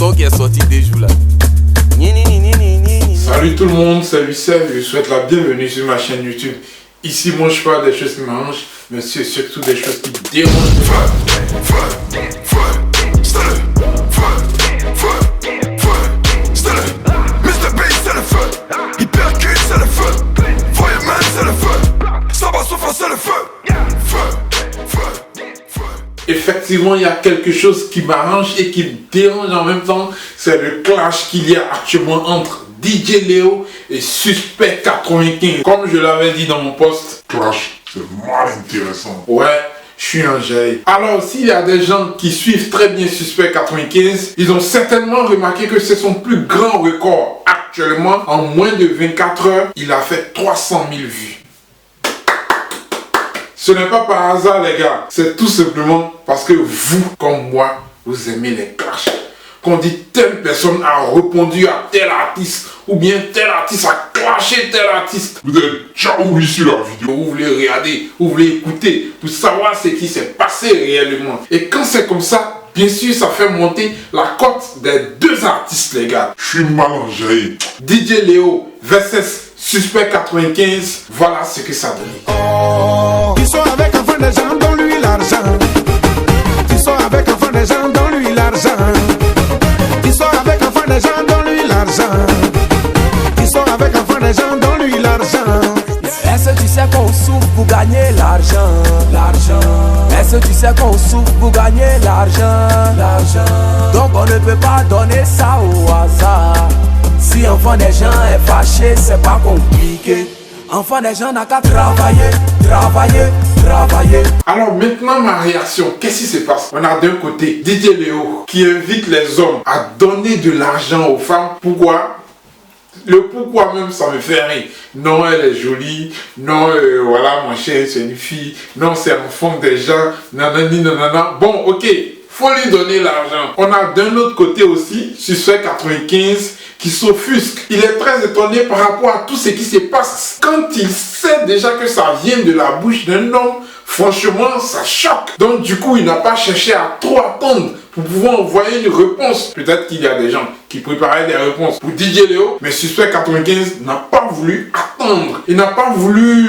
son qui est sorti des jours là. Salut tout le monde, c'est Lucef, je vous souhaite la bienvenue sur ma chaîne YouTube. Ici, moi je parle des choses qui m'arrangent, mais c'est surtout des choses qui dérangent. Effectivement, il y a quelque chose qui m'arrange et qui me dérange en même temps. C'est le clash qu'il y a actuellement entre DJ Léo et Suspect 95. Comme je l'avais dit dans mon post, clash, c'est mal intéressant. Ouais, je suis un génie. Alors, s'il y a des gens qui suivent très bien Suspect 95, ils ont certainement remarqué que c'est son plus grand record. Actuellement, en moins de 24 heures, il a fait 300 000 vues. Ce n'est pas par hasard, les gars. C'est tout simplement parce que vous, comme moi, vous aimez les clashs. Qu'on dit telle personne a répondu à tel artiste, ou bien tel artiste a clashé tel artiste. Vous avez déjà oublié sur la vidéo. Vous voulez regarder, vous voulez écouter, pour savoir ce qui s'est passé réellement. Et quand c'est comme ça, bien sûr, ça fait monter la cote des deux artistes, les gars. Je suis mélangé. DJ Léo versus Suspect 95, voilà ce que ça donne. Ils sont avec un des gens, donne-lui l'argent. Ils sont avec un des gens, donne-lui l'argent. Ils sont avec un des gens, donne-lui l'argent. Ils sont avec un des gens, donne-lui l'argent. Est-ce que tu sais qu'on souffre pour gagner l'argent? Est-ce que tu sais qu'on souffre pour gagner l'argent? Donc on ne peut pas donner ça au hasard. Si enfant des gens est fâché, c'est pas compliqué. Enfant des gens n'a qu'à travailler. Alors maintenant ma réaction, qu'est-ce qui se passe? On a d'un côté DJ Léo qui invite les hommes à donner de l'argent aux femmes. Pourquoi? Le pourquoi même ça me fait rire. Non, elle est jolie. Non, voilà, mon cher, c'est une fille. Non, c'est enfant des gens. Nanani, nanana. Bon, ok, faut lui donner l'argent. On a d'un autre côté aussi Suspect 95 qui s'offusque. Il est très étonné par rapport à tout ce qui se passe. Quand il sait déjà que ça vient de la bouche d'un homme, franchement, ça choque. Donc du coup, il n'a pas cherché à trop attendre pour pouvoir envoyer une réponse. Peut-être qu'il y a des gens qui préparaient des réponses pour DJ Léo, mais Suspect 95 n'a pas voulu attendre. Il n'a pas voulu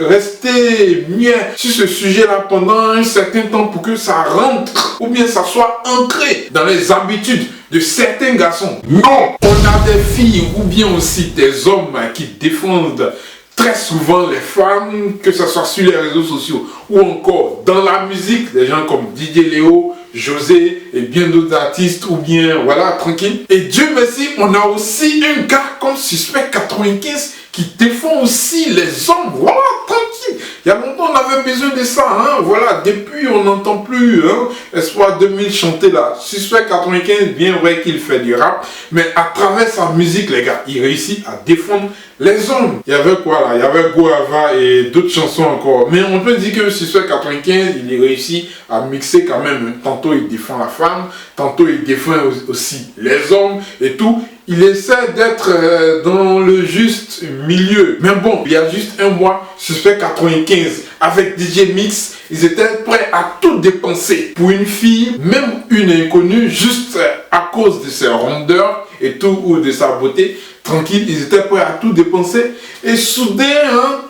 rester muet sur ce sujet-là pendant un certain temps pour que ça rentre ou bien ça soit ancré dans les habitudes de certains garçons. Non! On a des filles ou bien aussi des hommes qui défendent très souvent les femmes, que ce soit sur les réseaux sociaux ou encore dans la musique, des gens comme DJ Léo, José et bien d'autres artistes ou bien voilà, tranquille. Et Dieu merci, on a aussi un gars comme Suspect 95 qui défend aussi les hommes. Voilà, tranquille. Il y a longtemps on avait besoin de ça, hein. Voilà, depuis on n'entend plus Espoir 2000 chanter là. Suspect 95, bien vrai qu'il fait du rap, mais à travers sa musique, les gars, il réussit à défendre les hommes. Il y avait quoi là? Il y avait Goava et d'autres chansons encore. Mais on peut dire que Suspect 95, il réussit à mixer quand même. Tantôt il défend la femme, tantôt il défend aussi les hommes et tout. Il essaie d'être dans le juste milieu. Mais bon, il y a juste un mois, Suspect 95 avec DJ Mix, ils étaient prêts à tout dépenser pour une fille, même une inconnue, juste à cause de ses rondeurs et tout, ou de sa beauté. Tranquille, ils étaient prêts à tout dépenser. Et soudain,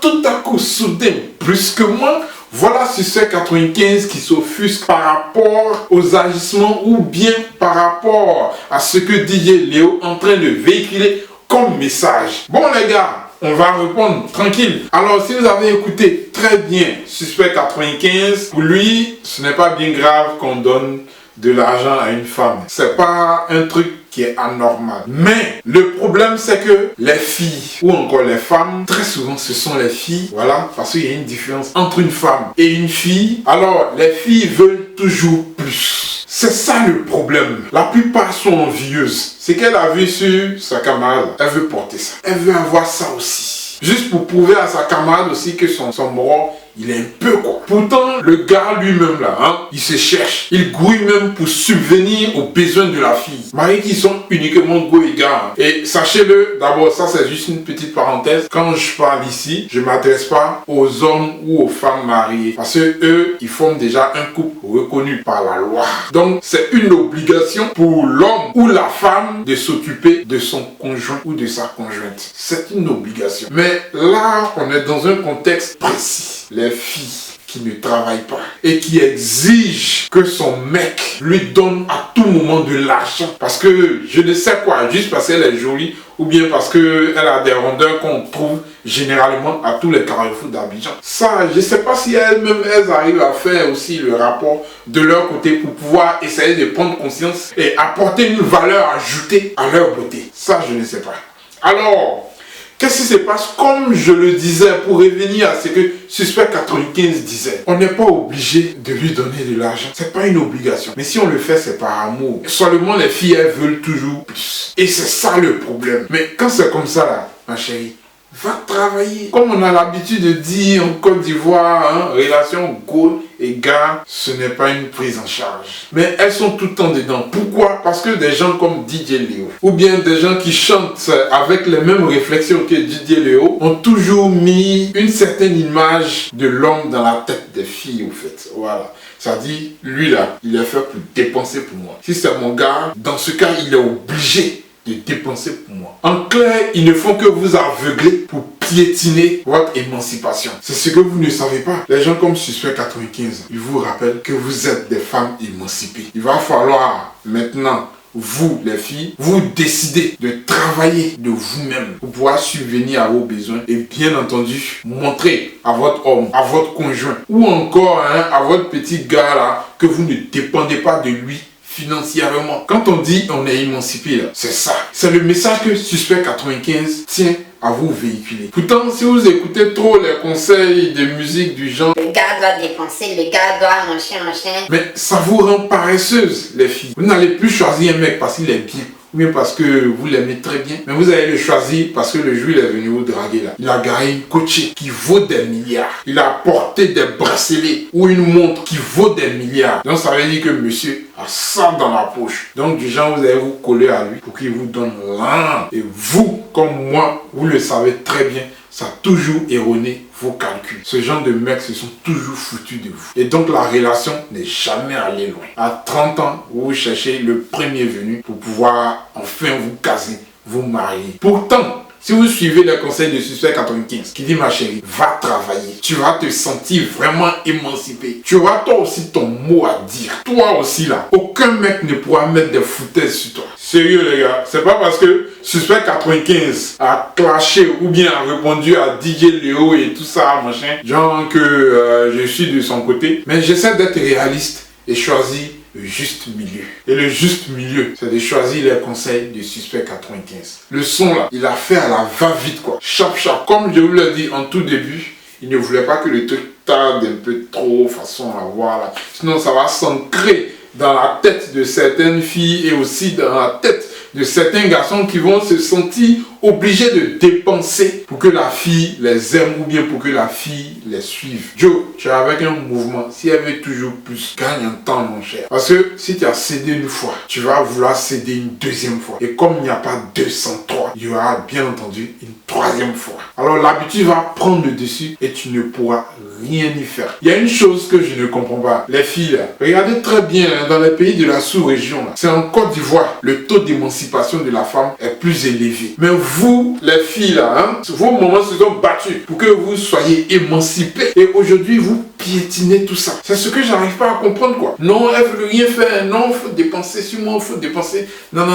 tout à coup, soudain, plus que moins, voilà Suspect 95 qui s'offusque par rapport aux agissements ou bien par rapport à ce que DJ Léo est en train de véhiculer comme message. Bon les gars, on va répondre tranquille. Alors si vous avez écouté très bien Suspect 95, pour lui, ce n'est pas bien grave qu'on donne de l'argent à une femme. C'est pas un truc qui est anormal. Mais le problème c'est que les filles ou encore les femmes, très souvent ce sont les filles, voilà, parce qu'il y a une différence entre une femme et une fille. Alors les filles veulent toujours plus. C'est ça le problème. La plupart sont envieuses. C'est qu'elle a vu sur sa camarade. Elle veut porter ça. Elle veut avoir ça aussi. Juste pour prouver à sa camarade aussi que son bras il est un peu quoi. Pourtant, le gars lui-même là, hein, il se cherche. Il grouille même pour subvenir aux besoins de la fille. Maris qui sont uniquement go et gars. Et sachez-le, d'abord, ça c'est juste une petite parenthèse. Quand je parle ici, je ne m'adresse pas aux hommes ou aux femmes mariées. Parce que eux, ils forment déjà un couple reconnu par la loi. Donc, c'est une obligation pour l'homme ou la femme de s'occuper de son conjoint ou de sa conjointe. C'est une obligation. Mais là, on est dans un contexte précis. Les filles qui ne travaille pas et qui exige que son mec lui donne à tout moment de l'argent parce que je ne sais quoi, juste parce qu'elle est jolie ou bien parce qu'elle a des rondeurs qu'on trouve généralement à tous les carrefours d'Abidjan. Ça, je ne sais pas si elles-mêmes, elles arrivent à faire aussi le rapport de leur côté pour pouvoir essayer de prendre conscience et apporter une valeur ajoutée à leur beauté. Ça, je ne sais pas. Alors, qu'est-ce qui se passe? Comme je le disais, pour revenir à ce que Suspect 95 disait, on n'est pas obligé de lui donner de l'argent. C'est pas une obligation. Mais si on le fait, c'est par amour. Seulement les filles, elles veulent toujours plus. Et c'est ça le problème. Mais quand c'est comme ça, là, ma chérie, va travailler. Comme on a l'habitude de dire en Côte d'Ivoire, hein, relation goal et gars, ce n'est pas une prise en charge. Mais elles sont tout le temps dedans. Pourquoi? Parce que des gens comme DJ Léo, ou bien des gens qui chantent avec les mêmes réflexions que DJ Léo, ont toujours mis une certaine image de l'homme dans la tête des filles, au fait. Voilà. Ça dit, lui là, il est fait pour dépenser pour moi. Si c'est mon gars, dans ce cas, il est obligé de dépenser pour moi. En clair, ils ne font que vous aveugler pour piétiner votre émancipation. C'est ce que vous ne savez pas. Les gens comme Suspect 95, ils vous rappellent que vous êtes des femmes émancipées. Il va falloir maintenant, vous les filles, vous décidez de travailler de vous-même pour pouvoir subvenir à vos besoins et bien entendu montrer à votre homme, à votre conjoint ou encore à votre petit gars là que vous ne dépendez pas de lui financièrement. Quand on dit on est émancipé là, c'est ça. C'est le message que Suspect 95 tient à vous véhiculer. Pourtant, si vous écoutez trop les conseils de musique du genre le gars doit dépenser, le gars doit machin. Mais ça vous rend paresseuse, les filles. Vous n'allez plus choisir un mec parce qu'il est bien, ou bien parce que vous l'aimez très bien, mais vous allez le choisir parce que le jour il est venu vous draguer là. Il a gagné une coachée qui vaut des milliards. Il a porté des bracelets ou une montre qui vaut des milliards. Donc ça veut dire que monsieur a ça dans la poche. Donc du genre vous allez vous coller à lui pour qu'il vous donne l'un. Et vous, comme moi, vous le savez très bien, ça a toujours erroné vos calculs. Ce genre de mecs se sont toujours foutus de vous. Et donc la relation n'est jamais allée loin. À 30 ans, vous cherchez le premier venu pour pouvoir enfin vous caser, vous marier. Pourtant, si vous suivez les conseils de Suspect 95 qui dit ma chérie, va travailler. Tu vas te sentir vraiment émancipé. Tu auras toi aussi ton mot à dire. Toi aussi là, aucun mec ne pourra mettre des foutaises sur toi. Sérieux les gars, c'est pas parce que Suspect 95 a clashé ou bien a répondu à DJ Léo et tout ça, machin, genre que je suis de son côté. Mais j'essaie d'être réaliste et choisir le juste milieu. Et le juste milieu, c'est de choisir les conseils du Suspect 95. Le son là, il a fait à la va-vite quoi. Chap chap. Comme je vous l'ai dit en tout début, il ne voulait pas que le truc tarde un peu trop façon à voir là. Sinon ça va s'ancrer dans la tête de certaines filles et aussi dans la tête de certains garçons qui vont se sentir obligés de dépenser pour que la fille les aime ou bien pour que la fille les suive. Joe, tu es avec un mouvement. Si elle veut toujours plus, gagne un temps mon cher. Parce que si tu as cédé une fois, tu vas vouloir céder une deuxième fois. Et comme il n'y a pas 203, il y aura bien entendu une troisième fois. Alors l'habitude va prendre le dessus et tu ne pourras rien y faire. Il y a une chose que je ne comprends pas. Les filles là, regardez très bien dans les pays de la sous-région là. C'est en Côte d'Ivoire, le taux d'émancipation de la femme est plus élevé. Mais vous, les filles là, vos mamans se sont battus pour que vous soyez émancipés. Et aujourd'hui, vous piétinez tout ça. C'est ce que j'arrive pas à comprendre quoi. Non, elle veut rien faire. Non, il faut dépenser sur moi, il faut dépenser. Non.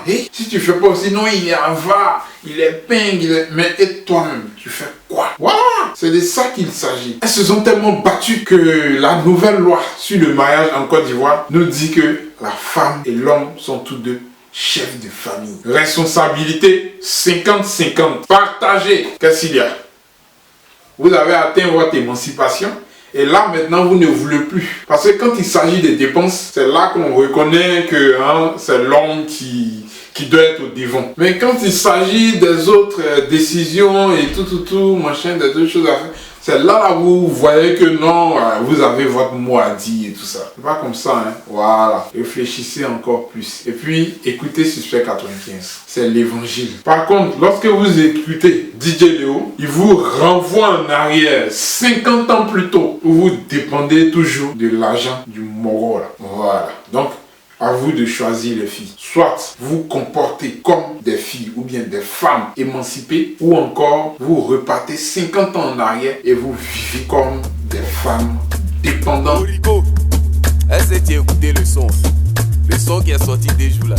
Hey, si tu fais pas aussi, non, il est avare, il est ping, mais et toi-même, tu fais quoi? Voilà, c'est de ça qu'il s'agit. Elles se sont tellement battues que la nouvelle loi sur le mariage en Côte d'Ivoire nous dit que la femme et l'homme sont tous deux chefs de famille. Responsabilité 50-50. Partagez. Qu'est-ce qu'il y a? Vous avez atteint votre émancipation. Et là, maintenant, vous ne voulez plus. Parce que quand il s'agit des dépenses, c'est là qu'on reconnaît que c'est l'homme qui doit être au devant. Mais quand il s'agit des autres décisions et tout, machin, des autres choses à faire, C'est là où vous voyez que non, vous avez votre mot à dire et tout ça. C'est pas comme ça, hein. Voilà. Réfléchissez encore plus. Et puis, écoutez Suspect 95. C'est l'évangile. Par contre, lorsque vous écoutez DJ Léo, il vous renvoie en arrière 50 ans plus tôt, où vous dépendez toujours de l'argent du Moro, là. Voilà. Donc, à vous de choisir les filles. Soit vous comportez comme des filles ou bien des femmes émancipées, ou encore vous repartez 50 ans en arrière et vous vivez comme des femmes dépendantes. Rico, est-ce que tu as écouté le son qui est sorti des jours là?